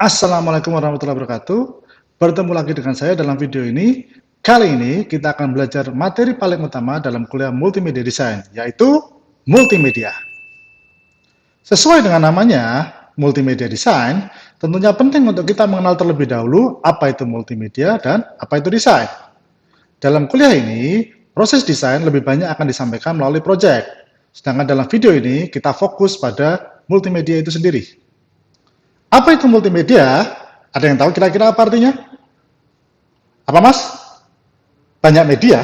Assalamualaikum warahmatullahi wabarakatuh. Bertemu lagi dengan saya dalam video ini. Kali ini kita akan belajar materi paling utama dalam kuliah Multimedia Design, yaitu multimedia. Sesuai dengan namanya, Multimedia Design, tentunya penting untuk kita mengenal terlebih dahulu apa itu multimedia dan apa itu desain. Dalam kuliah ini, proses desain lebih banyak akan disampaikan melalui proyek. Sedangkan dalam video ini, kita fokus pada multimedia itu sendiri. Apa itu multimedia? Ada yang tahu kira-kira apa artinya? Apa, Mas? Banyak media?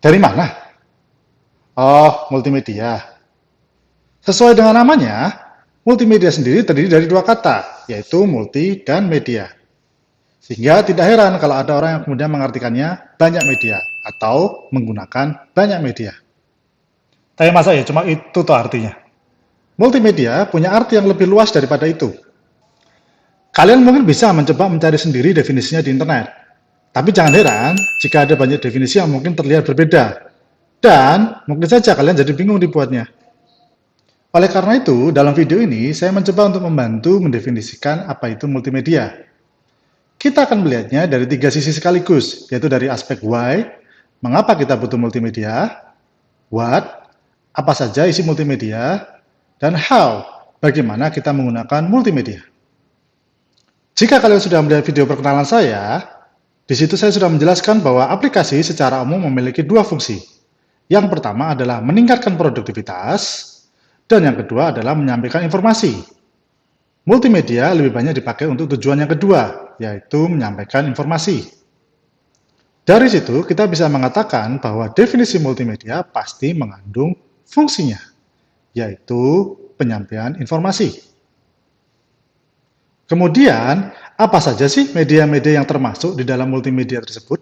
Dari mana? Oh, multimedia. Sesuai dengan namanya, multimedia sendiri terdiri dari dua kata, yaitu multi dan media. Sehingga tidak heran kalau ada orang yang kemudian mengartikannya banyak media atau menggunakan banyak media. Tapi masa ya cuma itu tuh artinya? Multimedia punya arti yang lebih luas daripada itu. Kalian mungkin bisa mencoba mencari sendiri definisinya di internet. Tapi jangan heran jika ada banyak definisi yang mungkin terlihat berbeda. Dan mungkin saja kalian jadi bingung dibuatnya. Oleh karena itu, dalam video ini saya mencoba untuk membantu mendefinisikan apa itu multimedia. Kita akan melihatnya dari tiga sisi sekaligus, yaitu dari aspek why, mengapa kita butuh multimedia, what, apa saja isi multimedia, dan how, bagaimana kita menggunakan multimedia. Jika kalian sudah melihat video perkenalan saya, di situ saya sudah menjelaskan bahwa aplikasi secara umum memiliki dua fungsi. Yang pertama adalah meningkatkan produktivitas, dan yang kedua adalah menyampaikan informasi. Multimedia lebih banyak dipakai untuk tujuan yang kedua, yaitu menyampaikan informasi. Dari situ kita bisa mengatakan bahwa definisi multimedia pasti mengandung fungsinya, yaitu penyampaian informasi. Kemudian, apa saja sih media-media yang termasuk di dalam multimedia tersebut?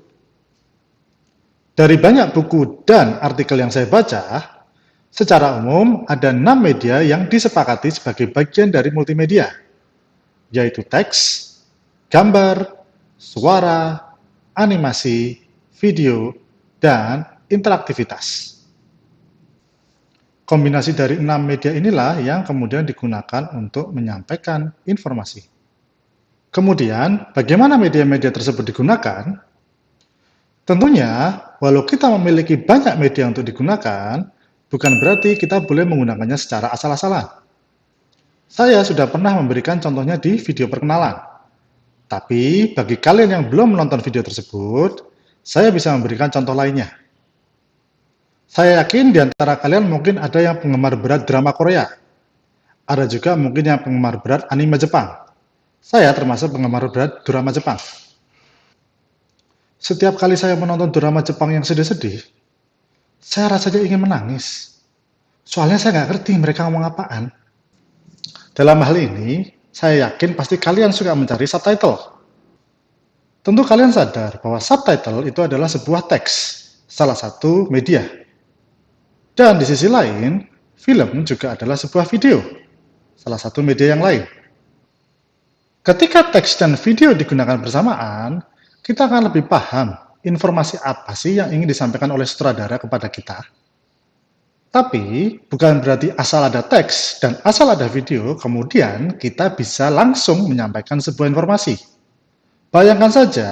Dari banyak buku dan artikel yang saya baca, secara umum ada 6 media yang disepakati sebagai bagian dari multimedia, yaitu teks, gambar, suara, animasi, video, dan interaktivitas. Kombinasi dari 6 media inilah yang kemudian digunakan untuk menyampaikan informasi. Kemudian, bagaimana media-media tersebut digunakan? Tentunya, walau kita memiliki banyak media untuk digunakan, bukan berarti kita boleh menggunakannya secara asal-asalan. Saya sudah pernah memberikan contohnya di video perkenalan. Tapi, bagi kalian yang belum menonton video tersebut, saya bisa memberikan contoh lainnya. Saya yakin di antara kalian mungkin ada yang penggemar berat drama Korea. Ada juga mungkin yang penggemar berat anime Jepang. Saya termasuk penggemar berat drama Jepang. Setiap kali saya menonton drama Jepang yang sedih-sedih, saya rasanya ingin menangis. Soalnya saya nggak ngerti mereka ngomong apaan. Dalam hal ini, saya yakin pasti kalian suka mencari subtitle. Tentu kalian sadar bahwa subtitle itu adalah sebuah teks, salah satu media. Dan di sisi lain, film juga adalah sebuah video, salah satu media yang lain. Ketika teks dan video digunakan bersamaan, kita akan lebih paham informasi apa sih yang ingin disampaikan oleh sutradara kepada kita. Tapi, bukan berarti asal ada teks dan asal ada video, kemudian kita bisa langsung menyampaikan sebuah informasi. Bayangkan saja,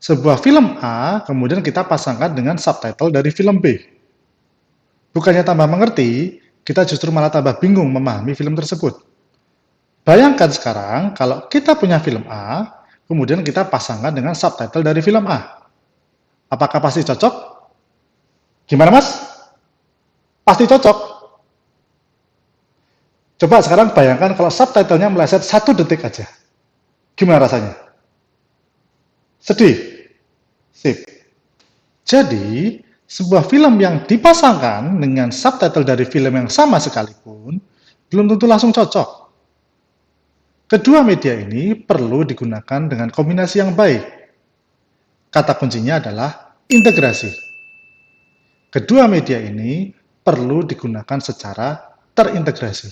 sebuah film A, kemudian kita pasangkan dengan subtitle dari film B. Bukannya tambah mengerti, kita justru malah tambah bingung memahami film tersebut. Bayangkan sekarang kalau kita punya film A, kemudian kita pasangkan dengan subtitle dari film A. Apakah pasti cocok? Gimana, Mas? Pasti cocok. Coba sekarang bayangkan kalau subtitlenya meleset 1 detik aja. Gimana rasanya? Sedih? Sip. Jadi, sebuah film yang dipasangkan dengan subtitle dari film yang sama sekalipun, belum tentu langsung cocok. Kedua media ini perlu digunakan dengan kombinasi yang baik. Kata kuncinya adalah integrasi. Kedua media ini perlu digunakan secara terintegrasi.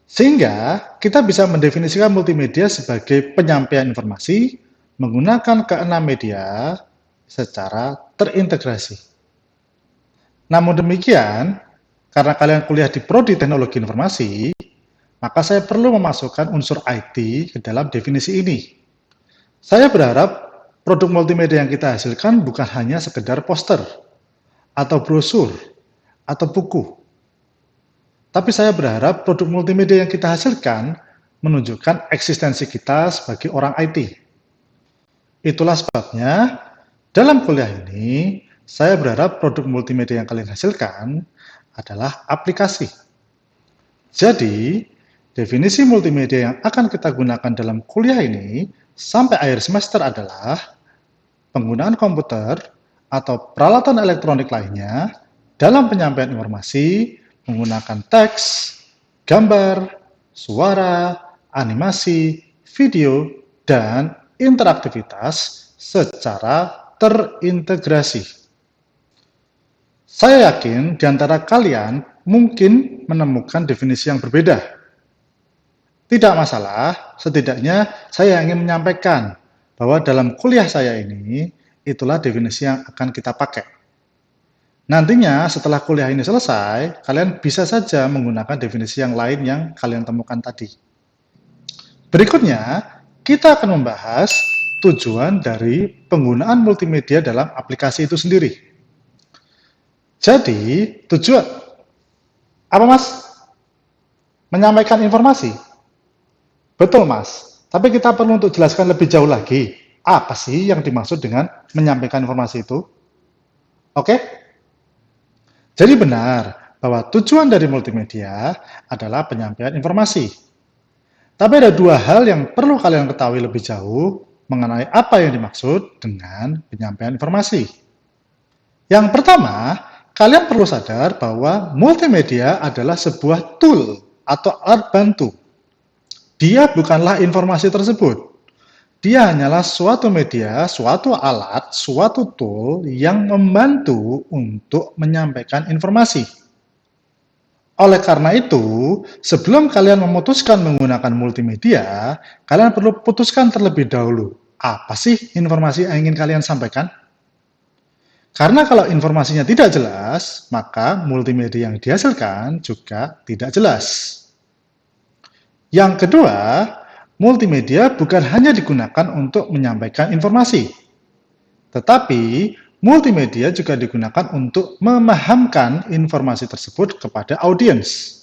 Sehingga kita bisa mendefinisikan multimedia sebagai penyampaian informasi menggunakan keenam media, secara terintegrasi. Namun demikian, karena kalian kuliah di Prodi Teknologi Informasi, maka saya perlu memasukkan unsur IT ke dalam definisi ini. Saya berharap produk multimedia yang kita hasilkan bukan hanya sekedar poster, atau brosur, atau buku. Tapi saya berharap produk multimedia yang kita hasilkan menunjukkan eksistensi kita sebagai orang IT. Itulah sebabnya, dalam kuliah ini, saya berharap produk multimedia yang kalian hasilkan adalah aplikasi. Jadi, definisi multimedia yang akan kita gunakan dalam kuliah ini sampai akhir semester adalah penggunaan komputer atau peralatan elektronik lainnya dalam penyampaian informasi menggunakan teks, gambar, suara, animasi, video, dan interaktivitas secara terintegrasi. Saya yakin di antara kalian mungkin menemukan definisi yang berbeda. Tidak masalah, setidaknya saya ingin menyampaikan bahwa dalam kuliah saya ini, itulah definisi yang akan kita pakai. Nantinya setelah kuliah ini selesai, kalian bisa saja menggunakan definisi yang lain yang kalian temukan tadi. Berikutnya, kita akan membahas tujuan dari penggunaan multimedia dalam aplikasi itu sendiri. Jadi, tujuan apa, Mas? Menyampaikan informasi? Betul, Mas. Tapi kita perlu untuk jelaskan lebih jauh lagi. Apa sih yang dimaksud dengan menyampaikan informasi itu? Oke? Jadi benar bahwa tujuan dari multimedia adalah penyampaian informasi. Tapi ada dua hal yang perlu kalian ketahui lebih jauh mengenai apa yang dimaksud dengan penyampaian informasi. Yang pertama, kalian perlu sadar bahwa multimedia adalah sebuah tool atau alat bantu. Dia bukanlah informasi tersebut. Dia hanyalah suatu media, suatu alat, suatu tool yang membantu untuk menyampaikan informasi. Oleh karena itu, sebelum kalian memutuskan menggunakan multimedia, kalian perlu putuskan terlebih dahulu, apa sih informasi yang ingin kalian sampaikan? Karena kalau informasinya tidak jelas, maka multimedia yang dihasilkan juga tidak jelas. Yang kedua, multimedia bukan hanya digunakan untuk menyampaikan informasi, tetapi multimedia juga digunakan untuk memahamkan informasi tersebut kepada audiens.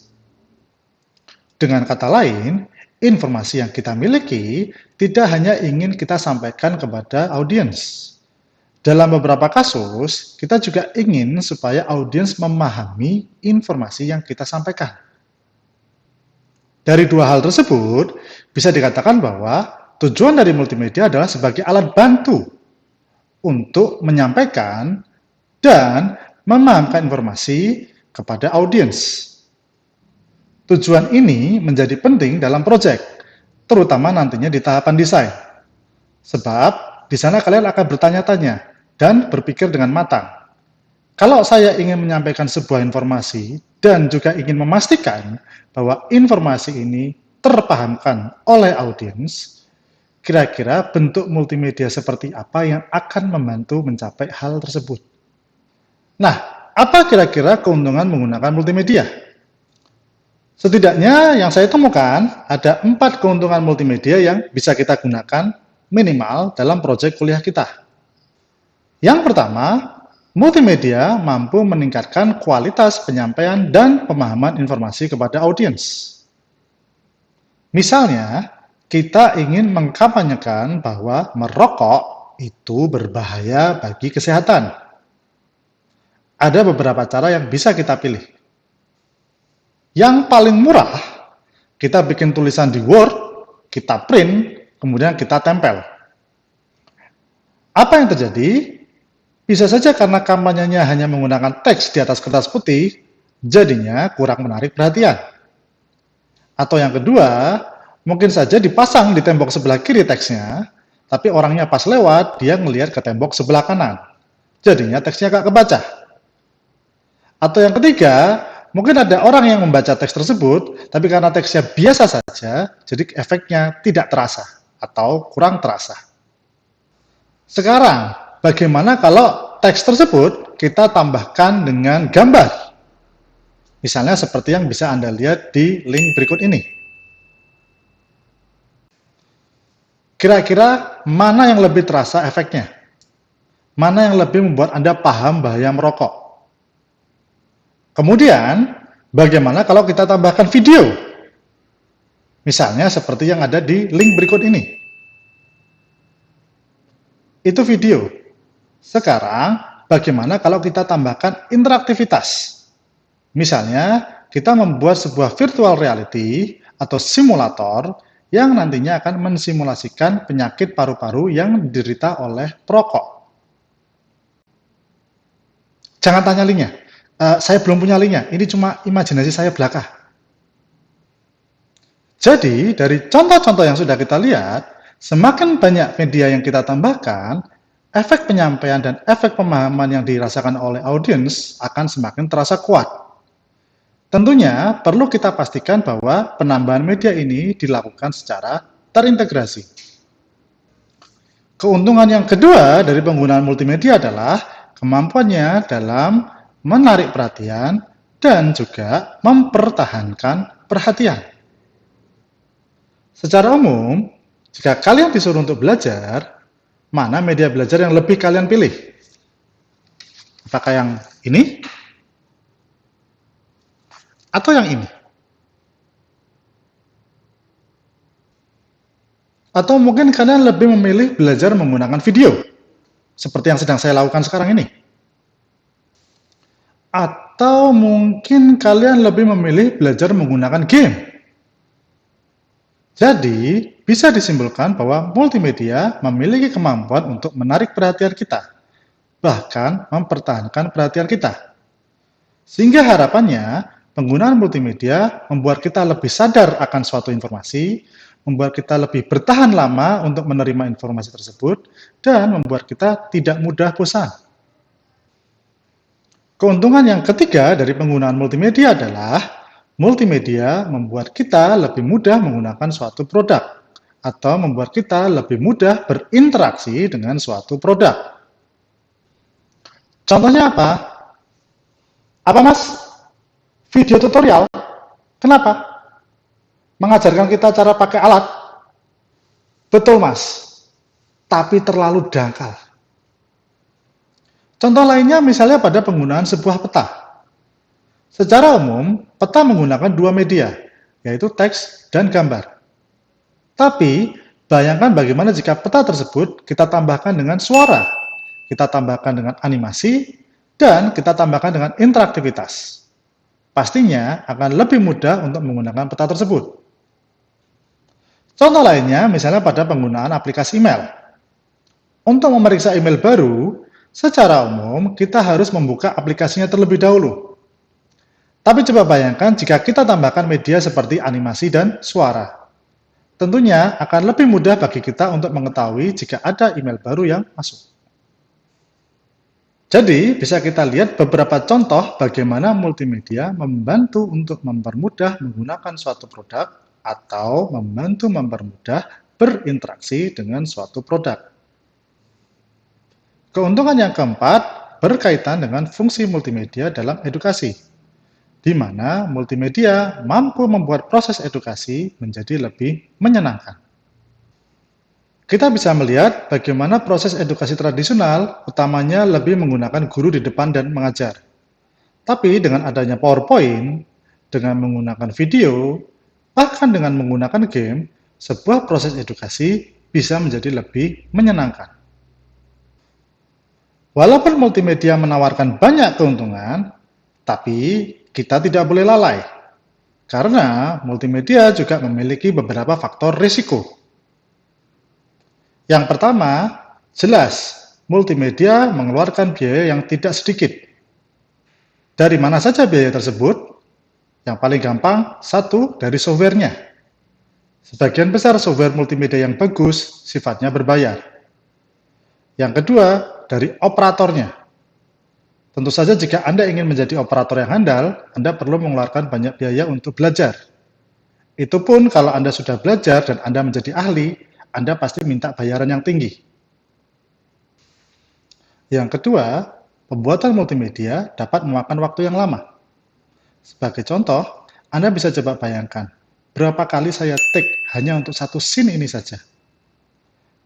Dengan kata lain, informasi yang kita miliki tidak hanya ingin kita sampaikan kepada audiens. Dalam beberapa kasus, kita juga ingin supaya audiens memahami informasi yang kita sampaikan. Dari dua hal tersebut, bisa dikatakan bahwa tujuan dari multimedia adalah sebagai alat bantu untuk menyampaikan dan memahamkan informasi kepada audiens. Tujuan ini menjadi penting dalam proyek, terutama nantinya di tahapan desain. Sebab di sana kalian akan bertanya-tanya dan berpikir dengan matang. Kalau saya ingin menyampaikan sebuah informasi dan juga ingin memastikan bahwa informasi ini terpahamkan oleh audiens, kira-kira bentuk multimedia seperti apa yang akan membantu mencapai hal tersebut? Nah, apa kira-kira keuntungan menggunakan multimedia? Setidaknya yang saya temukan ada 4 keuntungan multimedia yang bisa kita gunakan minimal dalam proyek kuliah kita. Yang pertama, multimedia mampu meningkatkan kualitas penyampaian dan pemahaman informasi kepada audiens. Misalnya, kita ingin mengkampanyekan bahwa merokok itu berbahaya bagi kesehatan. Ada beberapa cara yang bisa kita pilih. Yang paling murah, kita bikin tulisan di Word, kita print, kemudian kita tempel. Apa yang terjadi? Bisa saja karena kampanyenya hanya menggunakan teks di atas kertas putih, jadinya kurang menarik perhatian. Atau yang kedua, mungkin saja dipasang di tembok sebelah kiri teksnya, tapi orangnya pas lewat, dia ngelihat ke tembok sebelah kanan. Jadinya teksnya gak kebaca. Atau yang ketiga, mungkin ada orang yang membaca teks tersebut, tapi karena teksnya biasa saja, jadi efeknya tidak terasa atau kurang terasa. Sekarang, bagaimana kalau teks tersebut kita tambahkan dengan gambar? Misalnya seperti yang bisa Anda lihat di link berikut ini. Kira-kira mana yang lebih terasa efeknya? Mana yang lebih membuat Anda paham bahaya merokok? Kemudian, bagaimana kalau kita tambahkan video? Misalnya seperti yang ada di link berikut ini. Itu video. Sekarang, bagaimana kalau kita tambahkan interaktivitas? Misalnya, kita membuat sebuah virtual reality atau simulator yang nantinya akan mensimulasikan penyakit paru-paru yang diderita oleh perokok. Jangan tanya linknya. Saya belum punya linknya, ini cuma imajinasi saya belaka. Jadi, dari contoh-contoh yang sudah kita lihat, semakin banyak media yang kita tambahkan, efek penyampaian dan efek pemahaman yang dirasakan oleh audiens akan semakin terasa kuat. Tentunya, perlu kita pastikan bahwa penambahan media ini dilakukan secara terintegrasi. Keuntungan yang kedua dari penggunaan multimedia adalah kemampuannya dalam menarik perhatian dan juga mempertahankan perhatian. Secara umum, jika kalian disuruh untuk belajar, mana media belajar yang lebih kalian pilih? Apakah yang ini? Atau yang ini? Atau mungkin kalian lebih memilih belajar menggunakan video, seperti yang sedang saya lakukan sekarang ini? Atau mungkin kalian lebih memilih belajar menggunakan game? Jadi, bisa disimpulkan bahwa multimedia memiliki kemampuan untuk menarik perhatian kita, bahkan mempertahankan perhatian kita. Sehingga harapannya, penggunaan multimedia membuat kita lebih sadar akan suatu informasi, membuat kita lebih bertahan lama untuk menerima informasi tersebut, dan membuat kita tidak mudah bosan. Keuntungan yang ketiga dari penggunaan multimedia adalah multimedia membuat kita lebih mudah menggunakan suatu produk atau membuat kita lebih mudah berinteraksi dengan suatu produk. Contohnya apa? Apa mas? Video tutorial? Kenapa? Mengajarkan kita cara pakai alat? Betul mas, tapi terlalu dangkal. Contoh lainnya misalnya pada penggunaan sebuah peta. Secara umum, peta menggunakan dua media, yaitu teks dan gambar. Tapi, bayangkan bagaimana jika peta tersebut kita tambahkan dengan suara, kita tambahkan dengan animasi, dan kita tambahkan dengan interaktivitas. Pastinya akan lebih mudah untuk menggunakan peta tersebut. Contoh lainnya misalnya pada penggunaan aplikasi email. Untuk memeriksa email baru, secara umum, kita harus membuka aplikasinya terlebih dahulu. Tapi coba bayangkan jika kita tambahkan media seperti animasi dan suara. Tentunya akan lebih mudah bagi kita untuk mengetahui jika ada email baru yang masuk. Jadi, bisa kita lihat beberapa contoh bagaimana multimedia membantu untuk mempermudah menggunakan suatu produk atau membantu mempermudah berinteraksi dengan suatu produk. Keuntungan yang keempat berkaitan dengan fungsi multimedia dalam edukasi, di mana multimedia mampu membuat proses edukasi menjadi lebih menyenangkan. Kita bisa melihat bagaimana proses edukasi tradisional utamanya lebih menggunakan guru di depan dan mengajar. Tapi dengan adanya PowerPoint, dengan menggunakan video, bahkan dengan menggunakan game, sebuah proses edukasi bisa menjadi lebih menyenangkan. Walaupun multimedia menawarkan banyak keuntungan, tapi kita tidak boleh lalai, karena multimedia juga memiliki beberapa faktor risiko. Yang pertama, jelas, multimedia mengeluarkan biaya yang tidak sedikit. Dari mana saja biaya tersebut? Yang paling gampang, satu, dari softwarenya. Sebagian besar software multimedia yang bagus sifatnya berbayar. Yang kedua, dari operatornya. Tentu saja jika Anda ingin menjadi operator yang handal, Anda perlu mengeluarkan banyak biaya untuk belajar. Itu pun kalau Anda sudah belajar dan Anda menjadi ahli, Anda pasti minta bayaran yang tinggi. Yang kedua, pembuatan multimedia dapat memakan waktu yang lama. Sebagai contoh, Anda bisa coba bayangkan, berapa kali saya take hanya untuk satu scene ini saja.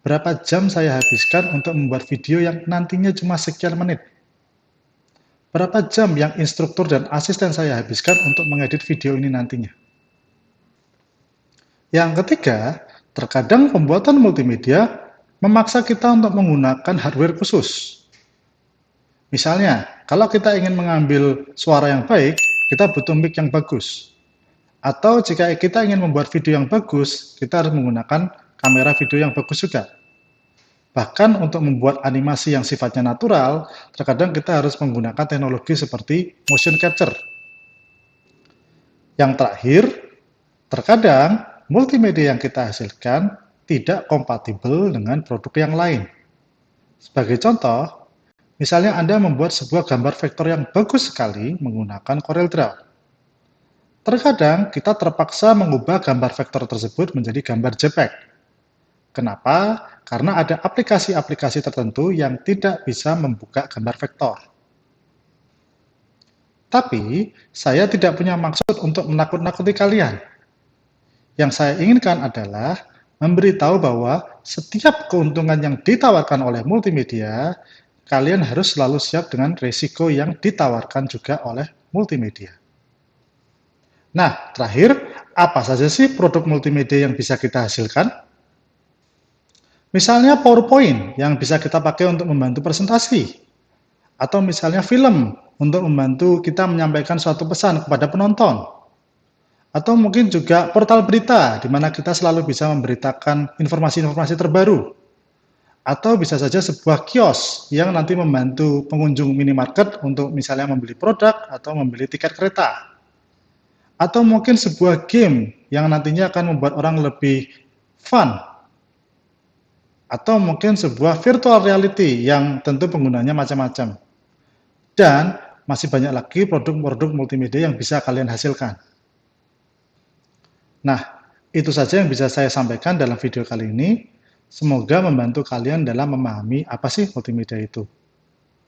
Berapa jam saya habiskan untuk membuat video yang nantinya cuma sekian menit. Berapa jam yang instruktur dan asisten saya habiskan untuk mengedit video ini nantinya. Yang ketiga, terkadang pembuatan multimedia memaksa kita untuk menggunakan hardware khusus. Misalnya, kalau kita ingin mengambil suara yang baik, kita butuh mic yang bagus. Atau jika kita ingin membuat video yang bagus, kita harus menggunakan kamera video yang bagus juga. Bahkan untuk membuat animasi yang sifatnya natural, terkadang kita harus menggunakan teknologi seperti motion capture. Yang terakhir, terkadang multimedia yang kita hasilkan tidak kompatibel dengan produk yang lain. Sebagai contoh, misalnya Anda membuat sebuah gambar vektor yang bagus sekali menggunakan CorelDRAW. Terkadang kita terpaksa mengubah gambar vektor tersebut menjadi gambar JPEG. Kenapa? Karena ada aplikasi-aplikasi tertentu yang tidak bisa membuka gambar vektor. Tapi, saya tidak punya maksud untuk menakut-nakuti kalian. Yang saya inginkan adalah memberitahu bahwa setiap keuntungan yang ditawarkan oleh multimedia, kalian harus selalu siap dengan risiko yang ditawarkan juga oleh multimedia. Nah, terakhir, apa saja sih produk multimedia yang bisa kita hasilkan? Misalnya PowerPoint yang bisa kita pakai untuk membantu presentasi, atau misalnya film untuk membantu kita menyampaikan suatu pesan kepada penonton, atau mungkin juga portal berita di mana kita selalu bisa memberitakan informasi-informasi terbaru, atau bisa saja sebuah kios yang nanti membantu pengunjung minimarket untuk misalnya membeli produk atau membeli tiket kereta, atau mungkin sebuah game yang nantinya akan membuat orang lebih fun, atau mungkin sebuah virtual reality yang tentu penggunanya macam-macam. Dan masih banyak lagi produk-produk multimedia yang bisa kalian hasilkan. Nah, itu saja yang bisa saya sampaikan dalam video kali ini. Semoga membantu kalian dalam memahami apa sih multimedia itu.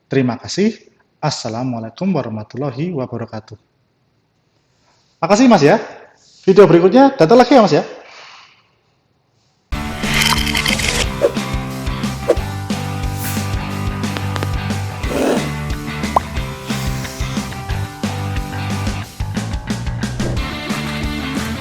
Terima kasih. Assalamualaikum warahmatullahi wabarakatuh. Makasih Mas ya. Video berikutnya datang lagi ya Mas ya.